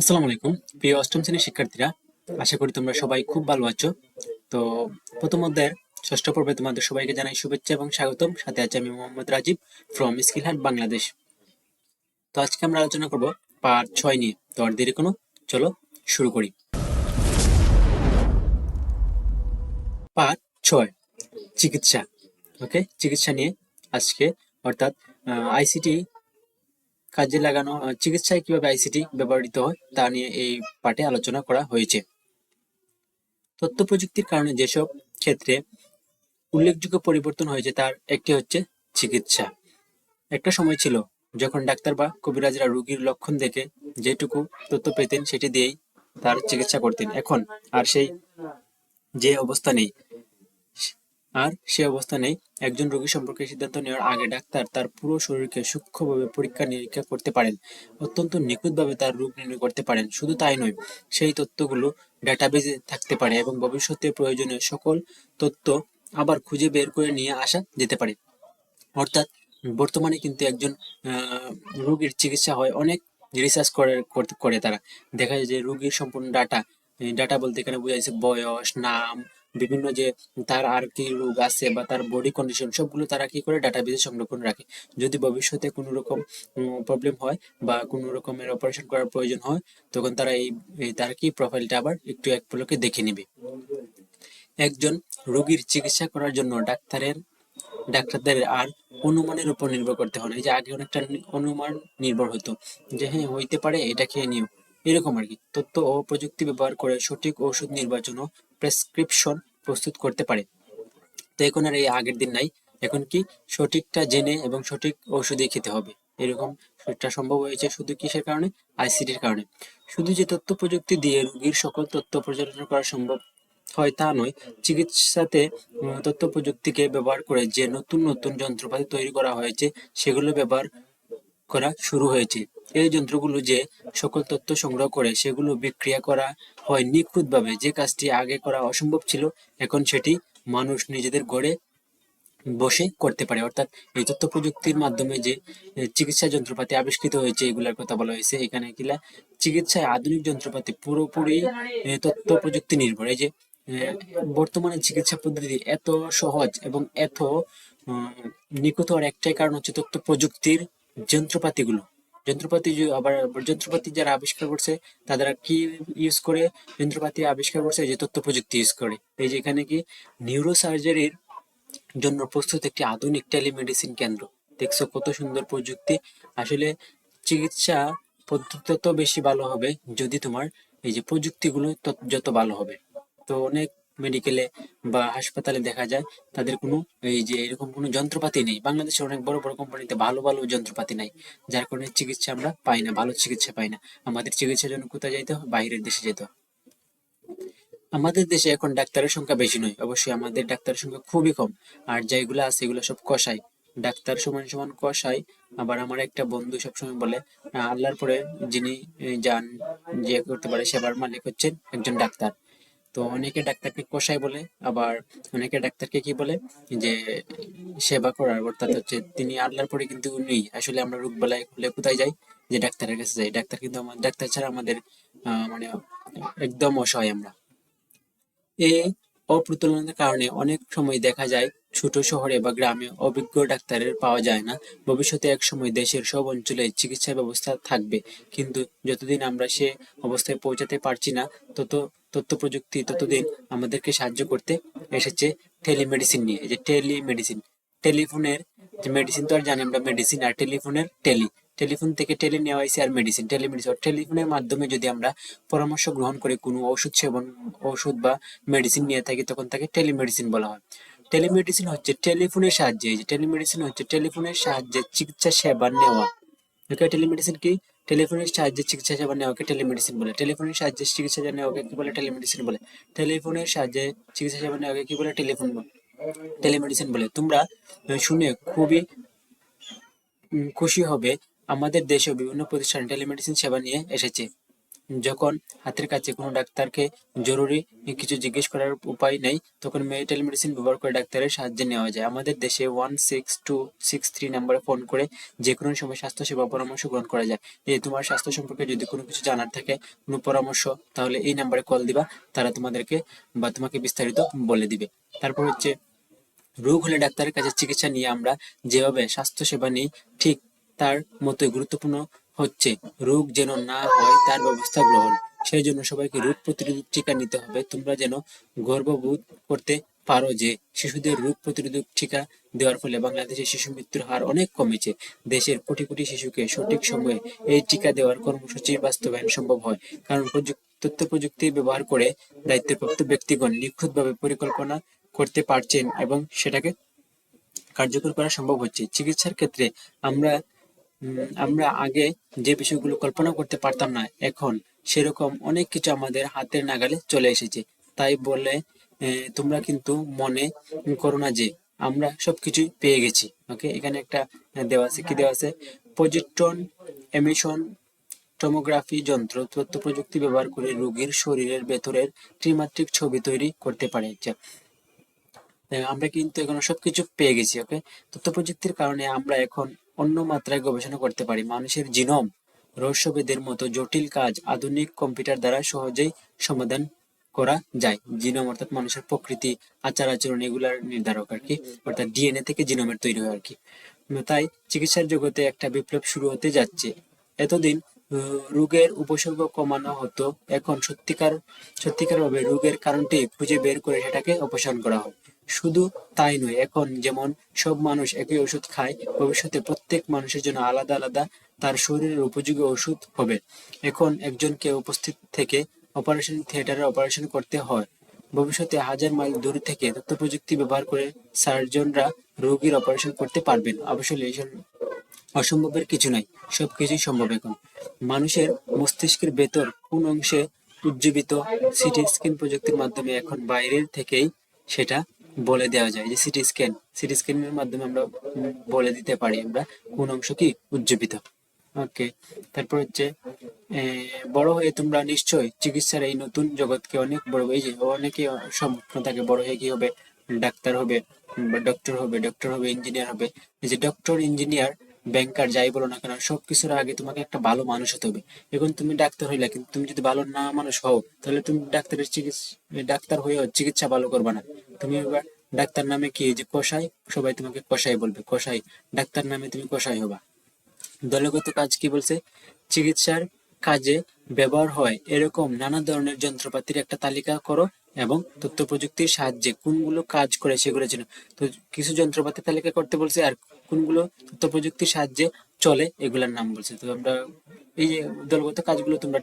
আসসালামু আলাইকুম প্রিয় অষ্টম শ্রেণীর শিক্ষার্থীরা, আশা করি তোমরা সবাই খুব ভালো আছো। তো প্রথম অধ্যায়ের ষষ্ঠ পর্বে তোমাদের সবাইকে জানাই শুভেচ্ছা এবং স্বাগতম। সাথে আছে আমি মোহাম্মদ রাজীব ফ্রম স্কিল হাট বাংলাদেশ। তো আজকে আমরা আলোচনা করব পার্ট 6 নিয়ে। তো আর দেরি কোনো, চলো শুরু করি। পার্ট 6, চিকিৎসা। ওকে, চিকিৎসা নিয়ে আজকে, অর্থাৎ আইসিটি কাজে লাগানো, চিকিৎসায় কিভাবে আইসিটি ব্যবহৃত হয় তা নিয়ে এই পাঠে আলোচনা করা হয়েছে। তথ্য প্রযুক্তির কারণে যেসব ক্ষেত্রে উল্লেখযোগ্য পরিবর্তন হয়েছে তার একটি হচ্ছে চিকিৎসা। একটা সময় ছিল যখন ডাক্তার বা কবিরাজরা রোগীর লক্ষণ দেখে যেটুকু তথ্য পেতেন সেটি দিয়েই তার চিকিৎসা করতেন। এখন আর যে অবস্থা নেই সে অবস্থা নেই। একজন রোগী সম্পর্কে সিদ্ধান্ত নেওয়ার আগে ডাক্তার তার পুরো শরীরকে সূক্ষ্মভাবে পরীক্ষা নিরীক্ষা করতে পারেন, অত্যন্ত নিখুঁতভাবে তার রোগ নির্ণয় করতে পারেন। শুধু তাই নয়, সেই তথ্যগুলো ডাটাবেজে থাকতে পারে এবং ভবিষ্যতে প্রয়োজনীয় সকল তথ্য আবার খুঁজে বের করে নিয়ে আসা যেতে পারে। অর্থাৎ বর্তমানে কিন্তু একজন রোগীর চিকিৎসা হয় অনেক রিসার্চ করে তারা। দেখা যায় যে রোগীর সম্পূর্ণ ডাটা বলতে এখানে বোঝা যাচ্ছে বয়স, নাম, বিভিন্ন যে তার আর কি রোগ আছে বা তার বডি কন্ডিশন সবগুলো তারা কি করে ডাটাবেজে সংরক্ষণ রাখে। যদি ভবিষ্যতে কোনো রকম প্রবলেম হয় বা কোনো রকমের অপারেশন করার প্রয়োজন হয়, তখন তারা তার কি প্রোফাইলটা আবার একটু এক পলকে দেখে নিবে। একজন রোগীর চিকিৎসা করার জন্য ডাক্তারদের আর অনুমানের উপর নির্ভর করতে হয় না। এই যে আগে অনেকটা অনুমান নির্ভর হতো যে হ্যাঁ হইতে পারে, এটা খেয়ে নিও, এরকম আর কি। তথ্য ও প্রযুক্তি ব্যবহার করে সঠিক ঔষধ নির্বাচন ও প্রেসক্রিপশন প্রস্তুত করতে পারে। তো এখন আর এই আগের দিন নাই, এখন কি সঠিকটা জেনে এবং সঠিক ঔষধই খেতে হবে, এরকম সেটা সম্ভব হয়েছে শুধু কিসের কারণে? আইসিটির কারণে। শুধু যে তথ্য প্রযুক্তি দিয়ে রোগীর সকল তথ্য পরিচালনা করা সম্ভব হয় তা নয়, চিকিৎসাতে তথ্য প্রযুক্তিকে ব্যবহার করে যে নতুন নতুন যন্ত্রপাতি তৈরি করা হয়েছে সেগুলো ব্যবহার করা শুরু হয়েছে। এই যন্ত্রগুলো যে সকল তথ্য সংগ্রহ করে সেগুলো বিক্রিয়া করা হয় নিখুঁতভাবে। যে কাজটি আগে করা অসম্ভব ছিল, এখন সেটি মানুষ নিজেদের ঘরে বসে করতে পারে। অর্থাৎ এই তথ্য প্রযুক্তির মাধ্যমে যে চিকিৎসা যন্ত্রপাতি আবিষ্কৃত হয়েছে এগুলোর কথা বলা হয়েছে এখানে। কিলা চিকিৎসায় আধুনিক যন্ত্রপাতি পুরোপুরি তথ্য প্রযুক্তি নির্ভর। এই যে বর্তমানে চিকিৎসা পদ্ধতি এত সহজ এবং এত নিখুঁত হওয়ার একটাই কারণ হচ্ছে তথ্য প্রযুক্তির যন্ত্রপাতিগুলো। আবার যন্ত্রপাতি যারা আবিষ্কার করছে তারা কি ইউজ করে? যন্ত্রপাতি আবিষ্কার করছে যে তথ্য প্রযুক্তি ইউজ করে। এই যে এখানে কি নিউরো সার্জারির জন্য প্রস্তুত একটি আধুনিক টেলিমেডিসিন কেন্দ্র। দেখছো কত সুন্দর প্রযুক্তি। আসলে চিকিৎসা পদ্ধতি তত বেশি ভালো হবে যদি তোমার এই যে প্রযুক্তিগুলো যত ভালো হবে। তো অনেক মেডিকেলে বা হাসপাতালে দেখা যায় তাদের কোনো এই যে এরকম কোনো যন্ত্রপাতি নেই। বাংলাদেশের অনেক বড় বড় কোম্পানিতে ভালো ভালো যন্ত্রপাতি নাই, যার কারণে চিকিৎসা আমরা পাই না, ভালো চিকিৎসা পাই না। আমাদের চিকিৎসার জন্য কোথায় যাইতে হয়? বাইরের দেশে যেতে হয়। আমাদের দেশে এখন ডাক্তারের সংখ্যা বেশি নয়, অবশ্যই আমাদের ডাক্তারের সংখ্যা খুবই কম। আর যেগুলো আছে এগুলো সব কসাই। ডাক্তার সমান সমান কসাই। আবার আমার একটা বন্ধু সবসময় বলে আল্লাহর পরে যিনি যান যে করতে পারে সেবার মালিক হচ্ছেন একজন ডাক্তার। তো অনেকে ডাক্তারকে কসাই বলে, আবার অনেকে ডাক্তারকে কি বলে যে সেবা করার, অর্থাৎ হচ্ছে তিনি আল্লাহর পরে, কিন্তু উনি আসলে আমরা রোগ বেলায় হলে কোথায় যাই? যে ডাক্তারের কাছে যাই। ডাক্তার কিন্তু ডাক্তার ছাড়া আমাদের মানে একদম অসহায় আমরা। এই অপ্রতুলতার কারণে অনেক সময় দেখা যায় ছোট শহরে বা গ্রামে অভিজ্ঞ ডাক্তারের পাওয়া যায় না। ভবিষ্যতে একসময় দেশের সব অঞ্চলে চিকিৎসা ব্যবস্থা থাকবে, কিন্তু যতদিন আমরা সে অবস্থায় পৌঁছাতে পারছি না, তত তথ্য প্রযুক্তি ততদিন আমাদেরকে সাহায্য করতে এসেছে টেলিমেডিসিন নিয়ে। যে টেলিমেডিসিন, টেলিফোনের যে মেডিসিন তো আর জানি আমরা মেডিসিন, আর টেলিফোনের টেলিফোন থেকে টেলি নেওয়া হয়েছে আর মেডিসিন, টেলিমেডিসিন। টেলিফোনের মাধ্যমে যদি আমরা পরামর্শ গ্রহণ করে কোনো ওষুধ বা মেডিসিন নিয়ে থাকি তখন তাকে টেলিমেডিসিন বলা হয়। টেলিমেডিসিন হচ্ছে টেলিফোনের সাহায্যে, এই যে টেলিমেডিসিন হচ্ছে টেলিফোনের সাহায্যে চিকিৎসা সেবা নেওয়া। ওকে, টেলিমেডিসিন কি? টেলিফোনের সাহায্যে চিকিৎসা সেবা নেওয়াকে টেলিমেডিসিন বলে। টেলিফোনের সাহায্যে চিকিৎসা সেবা নেওয়াকে কি বলে? টেলিমেডিসিন বলে। টেলিফোনের সাহায্যে চিকিৎসা সেবা নেওয়াকে কি বলে? টেলিমেডিসিন বলে। তোমরা শুনে খুবই খুশি হবে, আমাদের দেশেও বিভিন্ন প্রতিষ্ঠান টেলিমেডিসিন সেবা নিয়ে এসেছে। যখন হাতের কাছে কোনো ডাক্তারকে জরুরি কিছু জিজ্ঞেস করার উপায় নেই, তখন টেলিমেডিসিন ব্যবহার করে ডাক্তারের সাহায্য নেওয়া যায়। আমাদের দেশে 16263 নম্বরে ফোন করে যে কোনো সময় স্বাস্থ্যসেবা পরামর্শ গ্রহণ করা যায়। এই তোমার স্বাস্থ্য সম্পর্কে যদি কোনো কিছু জানার থাকে, কোনো পরামর্শ, তাহলে এই নাম্বারে কল দিবা, তারা তোমাদেরকে বা তোমাকে বিস্তারিত বলে দিবে। তারপর হচ্ছে, রোগ হলে ডাক্তারের কাছে চিকিৎসা নিয়ে আমরা যেভাবে স্বাস্থ্যসেবা নিই, ঠিক তার মতোই গুরুত্বপূর্ণ হচ্ছে রোগ যেন না হয় তার ব্যবস্থা গ্রহণ। সেই জন্য সবাইকে রোগ প্রতিরোধক টিকা নিতে হবে। তোমরা যেন গর্ববোধ করতে পারো যে শিশুদের রোগ প্রতিরোধক টিকা দেওয়ার ফলে বাংলাদেশে শিশু মৃত্যুর হার অনেক কমেছে। দেশের কোটি কোটি শিশুকে সঠিক সময়ে এই টিকা দেওয়ার কর্মসূচি বাস্তবায়ন সম্ভব হয়, কারণ তথ্য প্রযুক্তি ব্যবহার করে দায়িত্বপ্রাপ্ত ব্যক্তিগণ নিখুঁতভাবে পরিকল্পনা করতে পারছেন এবং সেটাকে কার্যকর করা সম্ভব হচ্ছে। চিকিৎসার ক্ষেত্রে আমরা আমরা আগে যে বিষয়গুলো কল্পনা করতে পারতাম না, এখন সেরকম অনেক কিছু আমাদের হাতের নাগালে চলে এসেছে। তাই বলে তোমরা কিন্তু মনে করো না যে আমরা সবকিছুই পেয়ে গেছি। ওকে, এখানে একটা দেওয়া আছে, কি দেওয়া আছে, পজিট্রন এমিশন টোমোগ্রাফি যন্ত্র তথ্য প্রযুক্তি ব্যবহার করে রোগীর শরীরের ভেতরের ত্রিমাত্রিক ছবি তৈরি করতে পারে। আমরা কিন্তু এখন সবকিছু পেয়ে গেছি। ওকে, তথ্য প্রযুক্তির কারণে আমরা এখন অন্য মাত্রায় গবেষণা করতে পারি। মানুষের জিনোম রহস্যভেদের মতো জটিল কাজ আধুনিক কম্পিউটার দ্বারা সহজেই সমাধান করা যায়। জিনোম অর্থাৎ মানুষের প্রকৃতি, আচার আচরণ, এগুলার নির্ধারক আর কি, অর্থাৎ ডিএনএ থেকে জিনোমের তৈরি হয় আর কি। তাই চিকিৎসার জগতে একটা বিপ্লব শুরু হতে যাচ্ছে। এতদিন রোগের উপসর্গ কমানো হতো, এখন সত্যিকার ভাবে রোগের কারণটি খুঁজে বের করে সেটাকে অপসারণ করা হয়। শুধু তাই নয়, এখন যেমন সব মানুষ একই ওষুধ খায়, ভবিষ্যতে প্রত্যেক মানুষের জন্য আলাদা আলাদা তার শরীরের উপযোগী ওষুধ হবে। এখন একজনকে উপস্থিত থেকে অপারেশন থিয়েটারে অপারেশন করতে হয়, ভবিষ্যতে হাজার মাইল দূর থেকে তথ্য প্রযুক্তি ব্যবহার করে সার্জনরা রোগীর অপারেশন করতে পারবেন। আসলে অসম্ভবের কিছু নাই, সবকিছুই সম্ভব এখন। মানুষের মস্তিষ্কের ভেতর কোন অংশে উজ্জীবিত, সিটি স্ক্যান প্রযুক্তির মাধ্যমে এখন বাইরের থেকেই সেটা বলে দেওয়া যায়। যে সিটি স্ক্যানের মাধ্যমে আমরা বলে দিতে পারি আমরা কোন অংশ কি উজ্জীবিত। ওকে, তারপর হচ্ছে বড় হয়ে তোমরা নিশ্চয়ই চিকিৎসার এই নতুন জগৎকে অনেক বড়, এই যে অনেকে স্বপ্ন থাকে বড় হয়ে কি হবে, ডাক্তার হবে বা ডক্টর হবে, ইঞ্জিনিয়ার হবে। এই যে ডক্টর, ইঞ্জিনিয়ার, ব্যাংকার, যাই বলো না কেন, সবকিছুর আগে তোমাকে একটা ভালো মানুষ হতে হবে। এখন তুমি ডাক্তার হইলা, কিন্তু তুমি যদি ভালো না মানুষ হও, তাহলে তুমি ডাক্তার হয়েও চিকিৎসা ভালো করবা না। তুমি এবার ডাক্তার নামে কি, যে কসাই, সবাই তোমাকে কসাই বলবে, কসাই, ডাক্তার নামে তুমি কসাই হবা। দলগত কাজ কি বলছে, চিকিৎসার কাজে ব্যবহার হয় এরকম নানা ধরনের যন্ত্রপাতির একটা তালিকা করো এবং তথ্য প্রযুক্তির সাহায্যে কোনগুলো কাজ করে সেগুলো জেনো। তো কিছু যন্ত্রপাতির তালিকা করতে বলছে, আর কোনগুলো তথ্য প্রযুক্তির সাহায্যে চলে এগুলার নাম বলছে। তো আমরা এই যে দলগত কাজগুলো তোমরা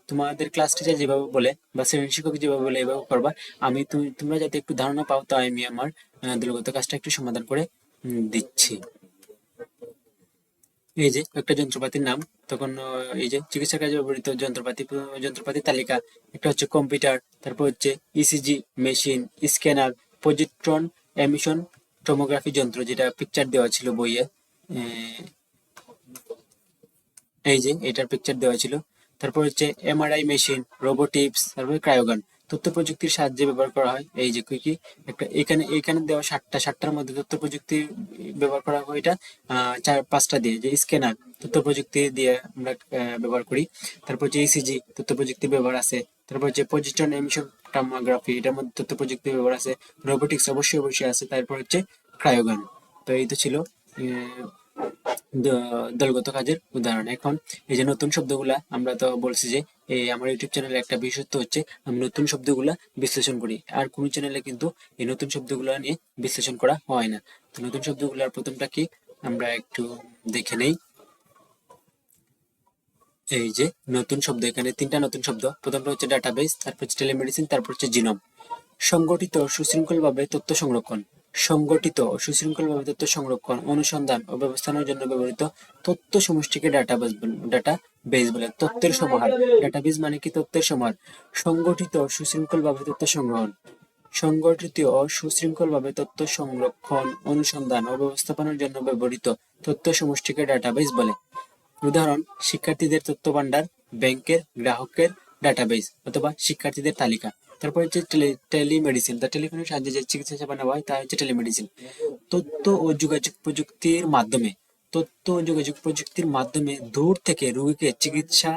তোমাদের ক্লাস টিচার যেভাবে বলে বা শ্রেণী শিক্ষক যেভাবে বলে এভাবে করবা। তোমরা যাতে একটু ধারণা পাও, তাই আমি আমার দলগত কাজটা একটু সমাধান করে দিচ্ছি। এই যে একটা যন্ত্রপাতির নাম, তখন এই যে চিকিৎসা কাজে ব্যবহৃত যন্ত্রপাতির তালিকা, একটা হচ্ছে কম্পিউটার, তারপর হচ্ছে ECG machine, scanner, positron emission tomography যন্ত্র, যেটা পিকচার দেওয়া ছিল বইয়ে, এই যে এটার পিকচার দেওয়া ছিল। তারপর হচ্ছে এমআরআই মেশিন, রোবোটিক্স, তারপরে ক্রায়োগান। তথ্য প্রযুক্তির সাহায্যে ব্যবহার করা হয়। এই যে কি একটা এখানে দেওয়া সাতটার মধ্যে তথ্য প্রযুক্তি ব্যবহার করা হয়। এটা চার পাঁচটা দিয়ে, যে স্ক্যানার তথ্য প্রযুক্তি দিয়ে আমরা ব্যবহার করি। তারপর হচ্ছে ইসিজি তথ্য প্রযুক্তি ব্যবহার আছে। তারপর হচ্ছে পজিট্রন এমিশন টমোগ্রাফি, এটার মধ্যে তথ্য প্রযুক্তি ব্যবহার আছে। রোবোটিক্স অবশ্যই আছে। তারপর হচ্ছে ক্রায়োগান। তো এই তো ছিল দলগত কাজের উদাহরণ। এখন এই যে নতুন শব্দগুলা, আমরা তো বলছি যে এই আমার ইউটিউব চ্যানেলে একটা বিশেষত্ব হচ্ছে আমি নতুন শব্দগুলা বিশ্লেষণ করি, আর কোন চ্যানেলে কিন্তু এই নতুন শব্দগুলা নিয়ে বিশ্লেষণ করা হয় না। তো নতুন শব্দগুলার প্রথমটা কি আমরা একটু দেখে নেই। এই যে নতুন শব্দ, এখানে তিনটা নতুন শব্দ। প্রথমটা হচ্ছে ডাটাবেস, তারপর হচ্ছে টেলিমেডিসিন, তারপর হচ্ছে জিনোম। সংগঠিত ও সুশৃঙ্খলভাবে তথ্য সংরক্ষণ, সংগঠিত ও সুশৃঙ্খলভাবে তথ্য সংরক্ষণ, অনুসন্ধান ও ব্যবস্থাপনার জন্য ব্যবহৃত তথ্য সমষ্টিকে ডাটাবেস বলে। তথ্যের সমাহার, ডাটাবেস মানে কি তথ্যের সমাহার। সংগঠিত ও সুশৃঙ্খলভাবে তথ্য সংগ্রহণ, সংগঠিত ও সুশৃঙ্খলভাবে তথ্য সংরক্ষণ, অনুসন্ধান ও ব্যবস্থাপনার জন্য ব্যবহৃত তথ্য সমষ্টিকে ডাটাবেস বলে। উদাহরণ, শিক্ষার্থীদের তথ্য ভান্ডার, ব্যাংকের গ্রাহকের ডাটাবেস অথবা শিক্ষার্থীদের তালিকা। তারপর হচ্ছে টেলিমেডিসিন, তা টেলিফোনের সাহায্যে যে চিকিৎসা সেবা নেওয়া হয় তা হচ্ছে টেলিমেডিসিন। তথ্য ও যোগাযোগ প্রযুক্তির মাধ্যমে, তথ্য ও যোগাযোগ প্রযুক্তির মাধ্যমে দূর থেকে রোগীকে চিকিৎসা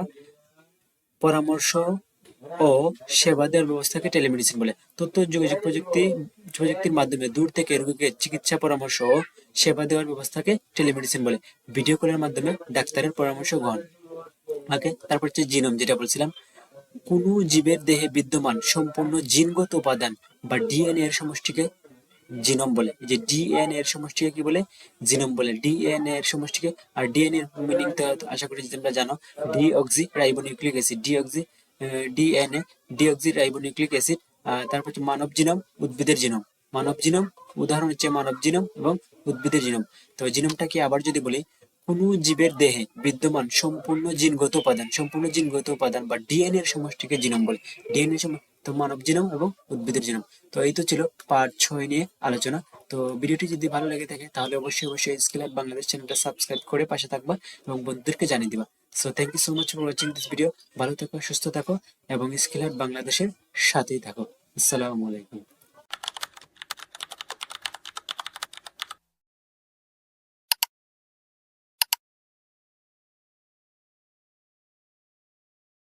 পরামর্শ ও সেবা দেওয়ার ব্যবস্থাকে টেলিমেডিসিন বলে। তথ্য ও যোগাযোগ প্রযুক্তির মাধ্যমে দূর থেকে রোগীকে চিকিৎসা পরামর্শ ও সেবা দেওয়ার ব্যবস্থাকে টেলিমেডিসিন বলে। ভিডিও কলের মাধ্যমে ডাক্তারের পরামর্শ গ্রহণ। ওকে, তারপর হচ্ছে জিনোম, যেটা বলছিলাম, কোনো জীবের দেহে বিদ্যমান সম্পূর্ণ জিনগত উপাদান বা ডিএনএ এর সমষ্টিকে জিনোম বলে। এই যে ডিএনএ এর সমষ্টিকে কি বলে? জিনোম বলে। ডিএনএ এর সমষ্টিকে, আর ডিএনএ এর মিনিং তো আশা করি যে তোমরা জানো, deoxy ribonucleic acid. DNA deoxy ribonucleic acid. তারপর হচ্ছে মানব জিনোম, উদ্ভিদের জিনোম। মানব জিনোম, উদাহরণ হচ্ছে মানব জিনোম এবং উদ্ভিদের জিনোম। তবে জিনোমটা কি আবার যদি বলি, কোনো জীবের দেহে বিদ্যমান সম্পূর্ণ জিনগত উপাদান বা ডিএনএ এর সমষ্টিকে জিনোম বলে। ডিএনএ তো মানব জিনোম এবং উদ্ভিদের জিনোম। তো এই তো ছিল পার্ট 6 নিয়ে আলোচনা। তো ভিডিওটি যদি ভালো লেগে থাকে তাহলে অবশ্যই স্কিল অ্যাপ বাংলাদেশ চ্যানেলটা সাবস্ক্রাইব করে পাশে থাকবা এবং বন্ধুদেরকে জানিয়ে দিবা। So thank you so much for watching this video. ভালো থাকো, সুস্থ থাকো এবং স্কিল অ্যাপ বাংলাদেশের সাথেই থাকো। আসসালামু আলাইকুম।